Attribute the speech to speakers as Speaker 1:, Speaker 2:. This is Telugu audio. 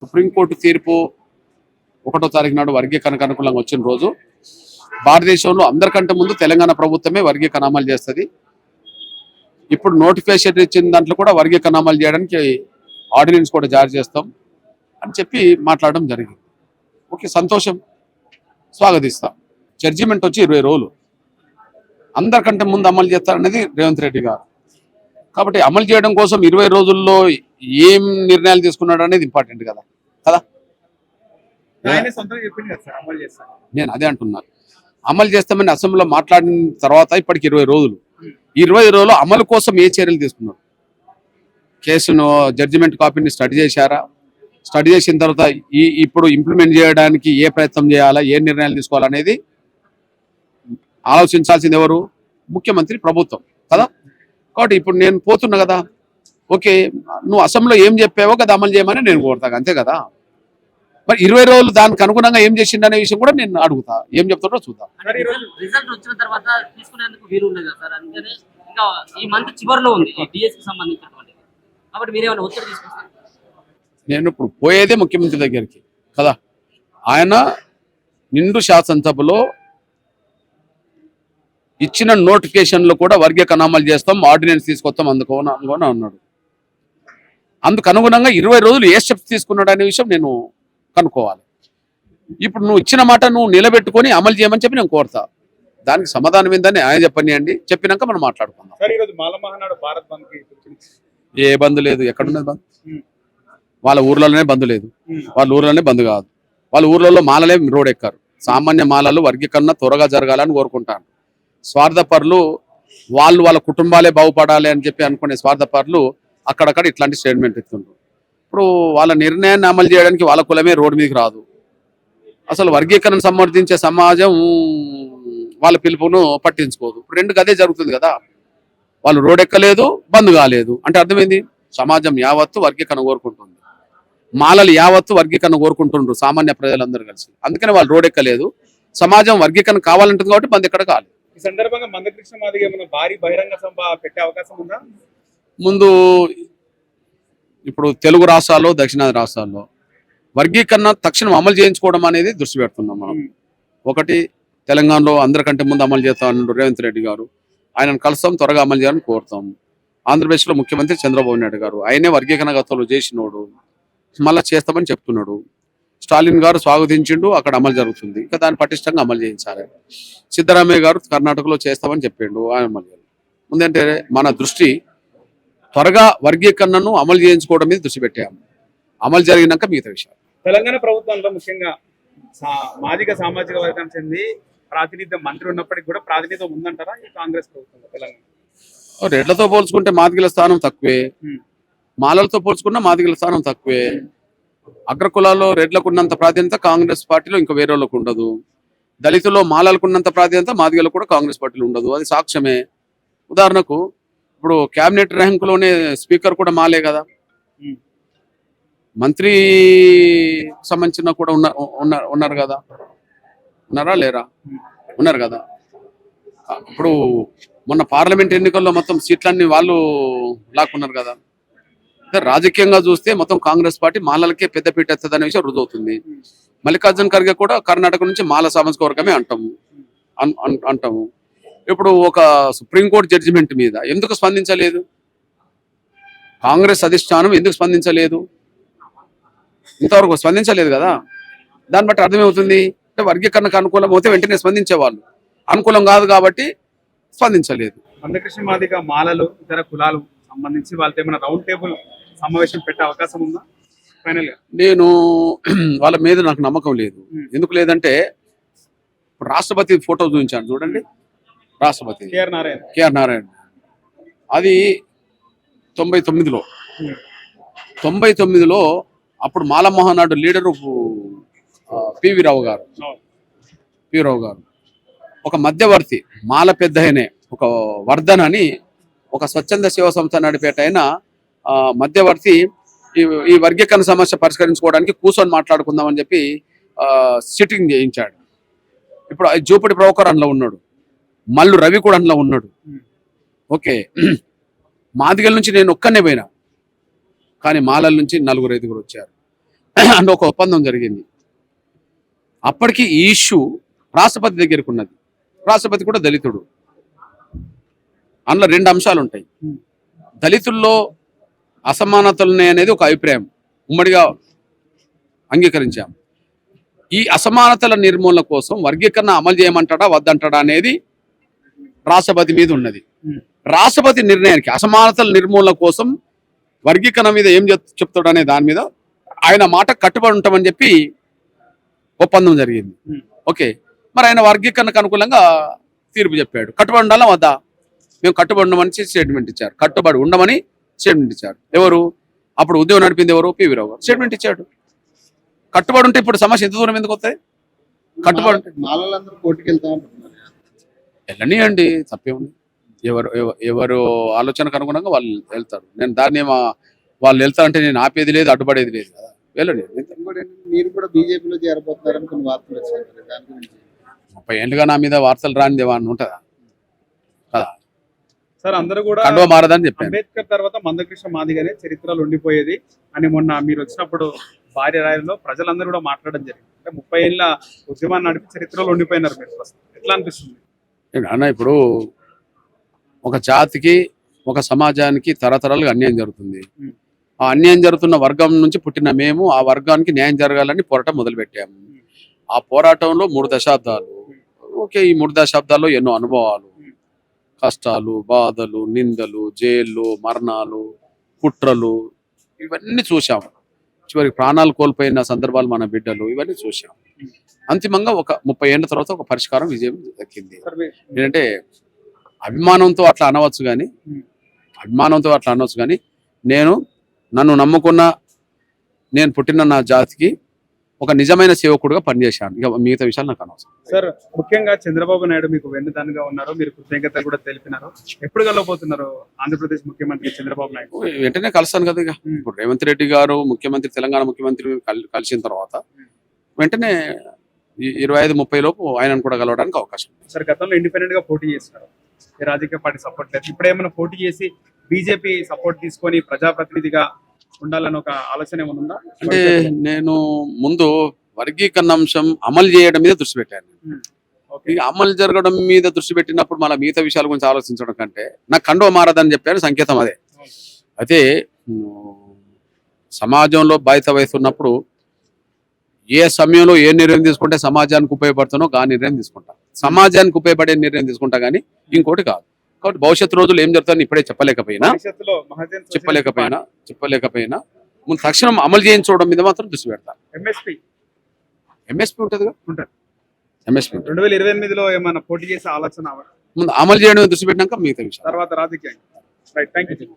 Speaker 1: సుప్రీంకోర్టు తీర్పు 1వ తారీఖు నాడు వర్గీకరణకు అనుకూలంగా వచ్చిన రోజు భారతదేశంలో అందరికంటే ముందు తెలంగాణ ప్రభుత్వమే వర్గీకరణ అమలు చేస్తుంది. ఇప్పుడు నోటిఫికేషన్ ఇచ్చిన దాంట్లో కూడా వర్గీకరణ అమలు చేయడానికి ఆర్డినెన్స్ కూడా జారీ చేస్తాం అని చెప్పి మాట్లాడడం జరిగింది. ఓకే, సంతోషం, స్వాగతిస్తాం. జడ్జిమెంట్ వచ్చి 20 రోజులు అందరికంటే ముందు అమలు చేస్తారనేది రేవంత్ రెడ్డి గారు. కాబట్టి అమలు చేయడం కోసం 20 రోజుల్లో ఏం నిర్ణయాలు తీసుకున్నాడు అనేది ఇంపార్టెంట్ కదా కదా నేను అదే అంటున్నాను. అమలు చేస్తామని అసెంబ్లీలో మాట్లాడిన తర్వాత ఇప్పటికి 20 రోజులు 20 రోజులు అమలు కోసం ఏ చర్యలు తీసుకున్నారు? కేసును జడ్జిమెంట్ కాపీని స్టడీ చేశారా? స్టడీ చేసిన తర్వాత ఇప్పుడు ఇంప్లిమెంట్ చేయడానికి ఏ ప్రయత్నం చేయాలా, ఏ నిర్ణయాలు తీసుకోవాలనేది ఆలోచించాల్సింది ఎవరు? ముఖ్యమంత్రి, ప్రభుత్వం కదా. కాబట్టి ఇప్పుడు నేను పోతున్నా కదా, ఓకే, నువ్వు అసెంబ్లీలో ఏం చెప్పావో కదా అమలు చేయమని నేను కోరుతాను, అంతే కదా. మరి 20 రోజులు దానికి అనుగుణంగా ఏం చేసిండు అనే విషయం కూడా నేను అడుగుతా. ఏం చెప్తాడో చూద్దాం.
Speaker 2: రిజల్ట్ వచ్చిన తర్వాత తీసుకునేందుకు వీలు ఉంది కదా సార్, అందుకని ఇంకా ఈ మంత్ చివరిలో ఉంది డిఎస్కి సంబంధించినటువంటి, కాబట్టి మీరేమైనా ఒత్తిడి తీసుకొస్తారు?
Speaker 1: నేను ఇప్పుడు పోయేదే ముఖ్యమంత్రి దగ్గరికి కదా. ఆయన నిండు శాసనసభలో ఇచ్చిన నోటిఫికేషన్లో కూడా వర్గీకరణ అమలు చేస్తాం, ఆర్డినెన్స్ తీసుకొస్తాం అందుకోని అన్నాడు. అందుకు అనుగుణంగా 20 రోజులు ఏ స్టెప్స్ తీసుకున్నాడు అనే విషయం నేను కనుక్కోవాలి. ఇప్పుడు నువ్వు ఇచ్చిన మాట నువ్వు నిలబెట్టుకొని అమలు చేయమని చెప్పి నేను కోరుతా. దానికి సమాధానం ఏందని ఆయన చెప్పనియండి, చెప్పినాక మనం మాట్లాడుకుందాం. ఏ బంద్ లేదు, ఎక్కడున్నది బంద్? వాళ్ళ ఊర్లలోనే బంద్ లేదు, వాళ్ళ ఊర్లోనే బంద్ కాదు. వాళ్ళ ఊర్లలో మాలలే రోడ్ ఎక్కారు. సామాన్య మాలలు వర్గీకరణ త్వరగా జరగాలని కోరుకుంటాను. స్వార్థపరులు వాళ్ళ కుటుంబాలే బాగుపడాలి అని చెప్పి అనుకునే స్వార్థపరులు అక్కడక్కడ ఇట్లాంటి స్టేట్మెంట్ ఇస్తుంటారు. ఇప్పుడు వాళ్ళ నిర్ణయాన్ని అమలు చేయడానికి వాళ్ళ కులమే రోడ్డు మీదకి రాదు. అసలు వర్గీకరణ సమర్థించే సమాజం వాళ్ళ పిలుపును పట్టించుకోదు. ఇప్పుడు రెండు గదే జరుగుతుంది కదా. వాళ్ళు రోడ్ ఎక్కలేదు, బంద్ కాలేదు అంటే అర్థమైంది, సమాజం యావత్తు వర్గీకరణ కోరుకుంటుంది. మాలలు యావత్తు వర్గీకరణ కోరుకుంటుండ్రు, సామాన్య ప్రజలందరూ కలిసి. అందుకని వాళ్ళు రోడ్ ఎక్కలేదు. సమాజం వర్గీకరణ కావాలంటుంది కాబట్టి బంద్ ఎక్కడ కాలేదు.
Speaker 3: ఈ సందర్భంగా మందకృష్ణ మాదిగ ఏమైనా భారీ బహిరంగ సభ పెట్టే అవకాశం ఉందా?
Speaker 1: ముందు ఇప్పుడు తెలుగు రాష్ట్రాల్లో, దక్షిణాది రాష్ట్రాల్లో వర్గీకరణ తక్షణం అమలు చేయించుకోవడం అనేది దృష్టి పెడుతున్నాం మనం. ఒకటి, తెలంగాణలో అందరికంటే ముందు అమలు చేస్తామన్నారు రేవంత్ రెడ్డి గారు. ఆయనను కలుస్తాం, త్వరగా అమలు చేయాలని కోరుతాం. ఆంధ్రప్రదేశ్లో ముఖ్యమంత్రి చంద్రబాబు నాయుడు గారు, ఆయనే వర్గీకరణ గతంలో చేసినోడు, మళ్ళా చేస్తామని చెప్తున్నాడు. స్టాలిన్ గారు స్వాగతించిండు, అక్కడ అమలు జరుగుతుంది. ఇంకా దాన్ని పటిష్టంగా అమలు చేయించాలి. సిద్ధరామయ్య గారు కర్ణాటకలో చేస్తామని చెప్పిండు, ఆయన అమలు చేయాలి. ముందంటే మన దృష్టి త్వరగా వర్గీకరణను అమలు చేయించుకోవడం మీద దృష్టి పెట్టాము. అమలు జరిగినాక మిగతా విషయాలు.
Speaker 3: తెలంగాణ ప్రభుత్వంలో ముఖ్యంగా మాదిగ సామాజిక వర్గానికి చెంది ప్రాతినిధ్యం మంత్రి ఉన్నప్పటికీ కూడా ప్రాతినిధ్యం ఉందంటారా ఈ కాంగ్రెస్ ప్రభుత్వంలో? తెలంగాణ
Speaker 1: రెడ్లతో పోల్చుకుంటే మాదిగల స్థానం తక్కువే, మాలలతో పోల్చుకున్న మాదిగల స్థానం తక్కువే. అగ్రకులాల్లో రెడ్లకు ఉన్నంత ప్రాధాన్యత కాంగ్రెస్ పార్టీలో ఇంకా వేరే వాళ్ళకు ఉండదు. దళితుల్లో మాలలకు ఉన్నంత ప్రాధాన్యత మాదిగలకు కూడా కాంగ్రెస్ పార్టీలో ఉండదు. అది సాక్ష్యమే. ఉదాహరణకు ఇప్పుడు క్యాబినెట్ ర్యాంకులోనే స్పీకర్ కూడా మాలే కదా, మంత్రి సంబంధించిన కూడా ఉన్నారు కదా, ఉన్నారా లేరా? ఉన్నారు కదా. ఇప్పుడు మొన్న పార్లమెంట్ ఎన్నికల్లో మొత్తం సీట్లన్నీ వాళ్ళు లాక్కున్నారు కదా. రాజకీయంగా చూస్తే మొత్తం కాంగ్రెస్ పార్టీ మాలలకే పెద్దపీట ఎత్తది అనే విషయం రుజువుతుంది. మల్లికార్జున ఖర్గే కూడా కర్ణాటక నుంచి మాల సామాజిక వర్గమే అంటాము. ఇప్పుడు ఒక సుప్రీంకోర్టు జడ్జిమెంట్ మీద ఎందుకు స్పందించలేదు? కాంగ్రెస్ అధిష్టానం ఎందుకు స్పందించలేదు? ఇంతవరకు స్పందించలేదు కదా. దాన్ని బట్టి అర్థమవుతుంది, అంటే వర్గీకరణకు అనుకూలం అయితే వెంటనే స్పందించేవాళ్ళు, అనుకూలం కాదు కాబట్టి స్పందించలేదు.
Speaker 3: మందకృష్ణ మాదిగ మాలలు ఇతర కులాలు సంబంధించి వాళ్ళతో ఏమైనా రౌండ్ టేబుల్ సమావేశం పెట్టే అవకాశం ఉందా? ఫైనల్ గా నేను వాళ్ళ మీద నాకు నమ్మకం లేదు. ఎందుకు లేదంటే రాష్ట్రపతి ఫోటో చూపించాను చూడండి, రాష్ట్రపతి కేఆర్ నారాయణ. అది 99లో అప్పుడు మాలమోహన్ నాయుడు లీడరు పివి రావు గారు ఒక మధ్యవర్తి, మాల పెద్ద అయినే ఒక వర్ధన్ అని ఒక స్వచ్ఛంద సేవా సంస్థ నడిపేటైన మధ్యవర్తి ఈ వర్గీకరణ సమస్య పరిష్కరించుకోవడానికి కూర్చొని మాట్లాడుకుందామని చెప్పి సిట్టింగ్ చేయించాడు. ఇప్పుడు జూపడి ప్రభాకర్ అందులో ఉన్నాడు, మల్లు రవి కూడా అందులో ఉన్నాడు. ఓకే, మాదిగల నుంచి నేను ఒక్కనే పోయినా, కానీ మాలల నుంచి 4-5 వచ్చారు. అంటే ఒక ఒప్పందం జరిగింది. అప్పటికి ఈ ఇష్యూ రాష్ట్రపతి దగ్గరికి ఉన్నది. రాష్ట్రపతి కూడా దళితుడు. అందులో 2 అంశాలు ఉంటాయి. దళితుల్లో అసమానతలు ఉన్నాయి అనేది ఒక అభిప్రాయం ఉమ్మడిగా అంగీకరించాం. ఈ అసమానతల నిర్మూలన కోసం వర్గీకరణ అమలు చేయమంటాడా వద్దంటాడా అనేది రాష్ట్రపతి మీద ఉన్నది. రాష్ట్రపతి నిర్ణయానికి అసమానతల నిర్మూలన కోసం వర్గీకరణ మీద ఏం చెప్తాడు అనే దాని మీద ఆయన మాట కట్టుబడి ఉంటామని చెప్పి ఒప్పందం జరిగింది. ఓకే, మరి ఆయన వర్గీకరణకు అనుకూలంగా తీర్పు చెప్పాడు. కట్టుబడి ఉండాలా వద్దా? మేము కట్టుబడి ఉండమని స్టేట్మెంట్ ఇచ్చారు. కట్టుబడి ఉండమని స్టేట్మెంట్ ఇచ్చారు. ఎవరు అప్పుడు ఉద్యోగం నడిపింది? ఎవరు? పివి రావు గారు స్టేట్మెంట్ ఇచ్చాడు. కట్టుబడి ఉంటే ఇప్పుడు సమస్య ఎంత దూరం ఎందుకు వస్తాయి? కట్టుబడి ఉంటే
Speaker 4: మాలలందరూ కోర్టుకి వెళ్తా ఉంటున్నారు.
Speaker 3: వెళ్ళని అండి, తప్పేముంది. ఎవరు ఆలోచనకు అనుగుణంగా వాళ్ళు వెళ్తారు. నేను దాన్ని వాళ్ళు వెళ్తారంటే నేను ఆపేది లేదు, అడ్డుపడేది లేదు కదా. వెళ్ళండి.
Speaker 4: ఇంకోటి ఏంటంటే మీరు కూడా బీజేపీలో చేరబోతున్నారని కొన్ని వార్తలు వచ్చాయి మరి దాని గురించి.
Speaker 3: 30 ఏళ్ళుగా నా మీద వార్తలు రానిది ఏమన్నా ఉంటుందా కదా?
Speaker 5: సార్ అందరూ కూడా
Speaker 3: కండువ మారదని చెప్పాను.
Speaker 5: అంబేద్కర్ తర్వాత మందకృష్ణ మాదిగనే చరిత్రలో ఉండిపోయేది అని మొన్న మీరు వచ్చినప్పుడు భార్య రాయలో ప్రజలందరూ కూడా మాట్లాడడం జరిగింది. అంటే 30 ఏళ్ళ ఉద్యమాన్ని నడిపి చరిత్రలో ఉండిపోయినారు మీరు ప్రస్తుతం. ఎట్లా అనిపిస్తుంది?
Speaker 3: అన్న, ఇప్పుడు ఒక జాతికి ఒక సమాజానికి తరతరాలుగా అన్యాయం జరుగుతుంది. ఆ అన్యాయం జరుగుతున్న వర్గం నుంచి పుట్టిన మేము ఆ వర్గానికి న్యాయం జరగాలని పోరాటం మొదలుపెట్టాము. ఆ పోరాటంలో 3 దశాబ్దాలు. ఓకే, ఈ 3 దశాబ్దాల్లో ఎన్నో అనుభవాలు, కష్టాలు, బాధలు, నిందలు, జైళ్ళు, మరణాలు, కుట్రలు ఇవన్నీ చూసాం. చివరికి ప్రాణాలు కోల్పోయిన సందర్భాలు మన బిడ్డలు ఇవన్నీ చూసాం. అంతిమంగా ఒక 30 ఏళ్ళ తర్వాత ఒక పరిష్కారం విజయం దక్కింది. ఏంటంటే అభిమానంతో అట్లా అనవచ్చు కానీ నన్ను నమ్ముకున్న నేను పుట్టిన నా జాతికి ఒక నిజమైన సేవకుడుగా పనిచేశాను. ఇక మిగతా విషయాలు నాకు అనవసరం.
Speaker 5: సార్ ముఖ్యంగా చంద్రబాబు నాయుడు మీకు వెన్నుదన్నుగా ఉన్నారు, మీరు కృతజ్ఞత కూడా తెలిపినారు. ఎప్పుడు కలవబోతున్నారు ఆంధ్రప్రదేశ్ ముఖ్యమంత్రి చంద్రబాబు నాయుడు?
Speaker 3: వెంటనే కలుస్తాను కదా. ఇక ఇప్పుడు రేవంత్ రెడ్డి గారు ముఖ్యమంత్రి, తెలంగాణ ముఖ్యమంత్రి కలిసిన తర్వాత వెంటనే 25-30 లోపు ఆయనను కూడా కలవడానికి అవకాశం ఉంది.
Speaker 5: సార్ గతంలో ఇండిపెండెంట్ గా పోటీ చేస్తున్నారు, ఏ రాజకీయ పార్టీ సపోర్ట్ లేదు. ఇప్పుడు ఏమైనా పోటీ చేసి బీజేపీ సపోర్ట్ తీసుకొని ప్రజాప్రతినిధిగా ఉండాలని ఒక ఆలోచన ఏమైనా ఉందా?
Speaker 3: అంటే నేను ముందు వర్గీకరణ అంశం అమలు చేయడం మీద దృష్టి పెట్టాను. ఈ అమలు జరగడం మీద దృష్టి పెట్టినప్పుడు మళ్ళీ మిగతా విషయాల గురించి ఆలోచించడం కంటే నాకు కండువ మారదని చెప్పాను. సంకేతం అదే. అయితే సమాజంలో బాధ్యత వహిస్తున్నప్పుడు ఏ సమయంలో ఏ నిర్ణయం తీసుకుంటే సమాజానికి ఉపయోగపడుతుందో ఆ నిర్ణయం తీసుకుంటా. సమాజానికి ఉపయోగపడే నిర్ణయం తీసుకుంటా కానీ ఇంకోటి కాదు. కాబట్టి భవిష్యత్తు రోజులు ఏం జరుగుతుందని ఇప్పుడే చెప్పలేకపోయినా ముందు తక్షణం అమలు చేయించడం మీద మాత్రం దృష్టి పెడతాను. ఎంఎస్పీ ఉంటుంది. ఎంఎస్పీ
Speaker 5: 2028లో ఏమైనా పోటీ చేసే ఆలోచన
Speaker 3: ముందు అమలు చేయడం దృష్టి పెట్టినాక మిగతా విషయం
Speaker 5: తర్వాత రాజకీయంగా. Right, thank you.